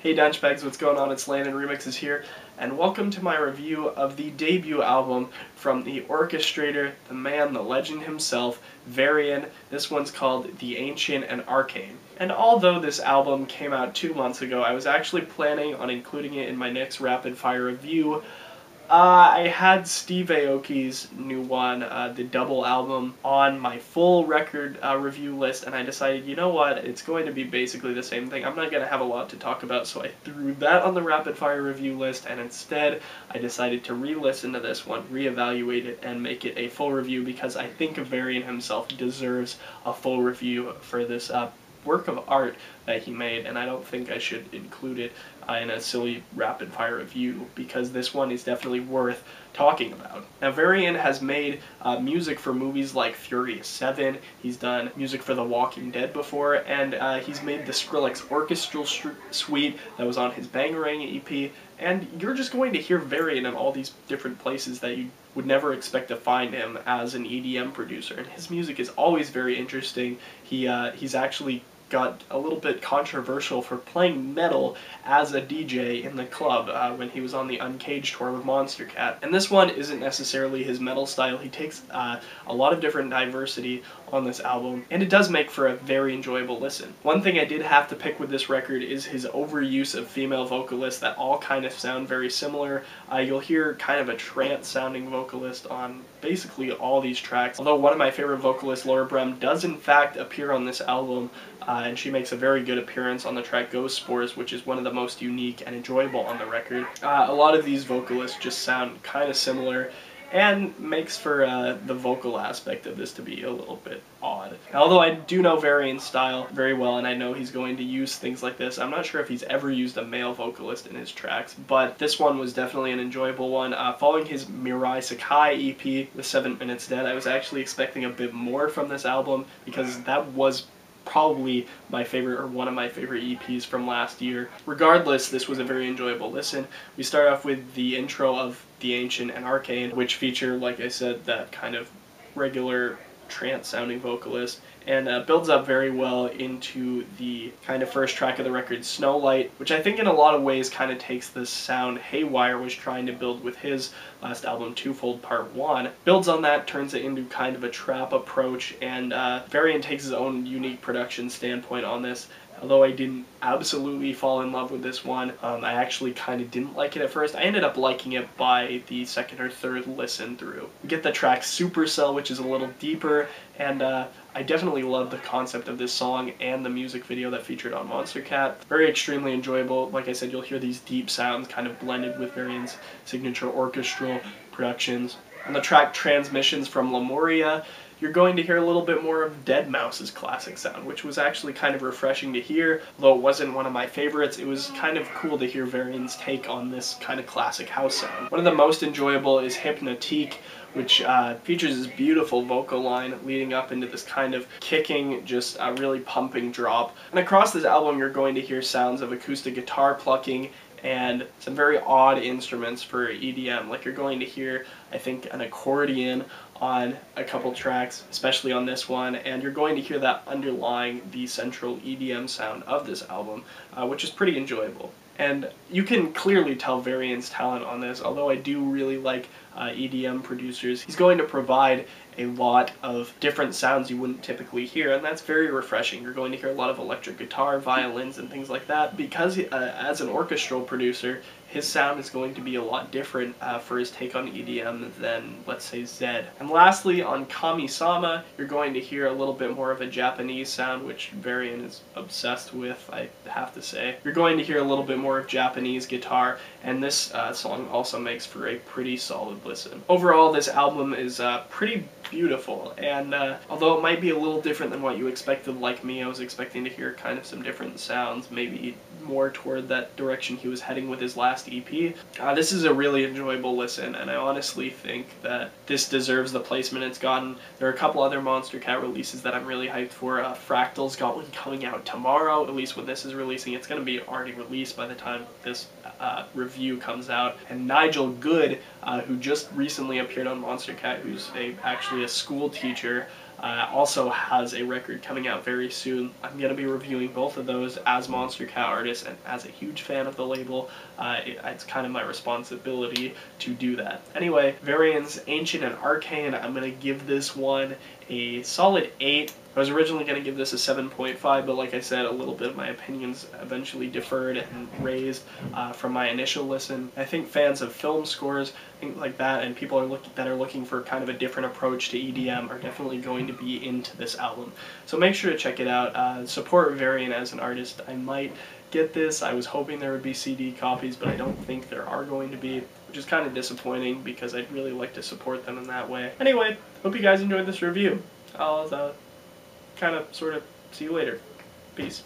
Hey Dunchbags, what's going on? It's Landon Remixes here, and welcome to my review of the debut album from the orchestrator, the man, the legend himself, Varien. This one's called The Ancient and Arcane. And although this album came out 2 months ago, I was actually planning on including it in my next rapid fire review. I had Steve Aoki's new one, the double album, on my full record review list, and I decided, you know what, it's going to be basically the same thing. I'm not going to have a lot to talk about, so I threw that on the rapid fire review list, and instead I decided to re-listen to this one, re-evaluate it, and make it a full review because I think Varien himself deserves a full review for this work of art that he made, and I don't think I should include it in a silly rapid fire review because this one is definitely worth talking about. Now, Varien has made music for movies like Furious 7, he's done music for The Walking Dead before, and he's made the Skrillex Orchestral Suite that was on his Bangarang EP, and you're just going to hear Varien in all these different places that you would never expect to find him as an EDM producer, and his music is always very interesting. He's actually got a little bit controversial for playing metal as a DJ in the club when he was on the Uncaged tour with Monster Cat. And this one isn't necessarily his metal style. He takes a lot of different diversity on this album, and it does make for a very enjoyable listen. One thing I did have to pick with this record is his overuse of female vocalists that all kind of sound very similar. You'll hear kind of a trance-sounding vocalist on basically all these tracks, although one of my favorite vocalists, Laura Brem, does in fact appear on this album, and she makes a very good appearance on the track Ghost Spores, which is one of the most unique and enjoyable on the record. A lot of these vocalists just sound kind of similar, and makes for the vocal aspect of this to be a little bit odd. Although I do know Varien's style very well, and I know he's going to use things like this, I'm not sure if he's ever used a male vocalist in his tracks, but this one was definitely an enjoyable one. Following his Mirai Sekai EP, The 7 Minutes Dead, I was actually expecting a bit more from this album, because that was probably my favorite, or one of my favorite EPs from last year. Regardless, this was a very enjoyable listen. We start off with the intro of The Ancient and Arcane, which feature, like I said, that kind of regular trance-sounding vocalist, and builds up very well into the kind of first track of the record, Snowlight, which I think in a lot of ways kind of takes the sound Haywire was trying to build with his last album, Twofold Part 1. Builds on that, turns it into kind of a trap approach, and Varien takes his own unique production standpoint on this. Although I didn't absolutely fall in love with this one, I actually kind of didn't like it at first. I ended up liking it by the second or third listen through. We get the track Supercell, which is a little deeper, and I definitely love the concept of this song and the music video that featured on Monster Cat. Very extremely enjoyable. Like I said, you'll hear these deep sounds kind of blended with Varien's signature orchestral productions. On the track Transmissions from Lemuria, you're going to hear a little bit more of Deadmau5's classic sound, which was actually kind of refreshing to hear. Though it wasn't one of my favorites, it was kind of cool to hear Varien's take on this kind of classic house sound. One of the most enjoyable is Hypnotique, which features this beautiful vocal line leading up into this kind of kicking, just really pumping drop. And across this album, you're going to hear sounds of acoustic guitar plucking and some very odd instruments for EDM. Like you're going to hear, I think, an accordion on a couple tracks, especially on this one, and you're going to hear that underlying the central EDM sound of this album, which is pretty enjoyable. And you can clearly tell Varien's talent on this. Although I do really like EDM producers, he's going to provide a lot of different sounds you wouldn't typically hear, and that's very refreshing. You're going to hear a lot of electric guitar, violins, and things like that, because as an orchestral producer, his sound is going to be a lot different for his take on EDM than, let's say, Zed. And lastly, on Kamisama, you're going to hear a little bit more of a Japanese sound, which Varien is obsessed with, I have to say. You're going to hear a little bit more of Japanese guitar, and this song also makes for a pretty solid listen. Overall, this album is pretty beautiful, and although it might be a little different than what you expected, like me, I was expecting to hear kind of some different sounds, maybe more toward that direction he was heading with his last EP. This is a really enjoyable listen, and I honestly think that this deserves the placement it's gotten. There are a couple other Monster Cat releases that I'm really hyped for. Fractal's got one coming out tomorrow, at least when this is releasing. It's going to be already released by the time this review comes out. And Nigel Good, who just recently appeared on Monster Cat, who's actually a school teacher, also has a record coming out very soon. I'm going to be reviewing both of those as Monster Cat artist, and as a huge fan of the label, it's kind of my responsibility to do that. Anyway, Varien's Ancient and Arcane, I'm going to give this one a solid 8. I was originally going to give this a 7.5, but like I said, a little bit of my opinions eventually differed and raised from my initial listen. I think fans of film scores, things like that, and people that are looking for kind of a different approach to EDM are definitely going to be into this album. So make sure to check it out. Support Varien as an artist. I might get this. I was hoping there would be CD copies, but I don't think there are going to be, which is kind of disappointing because I'd really like to support them in that way. Anyway, hope you guys enjoyed this review. I'll kind of sort of see you later. Peace.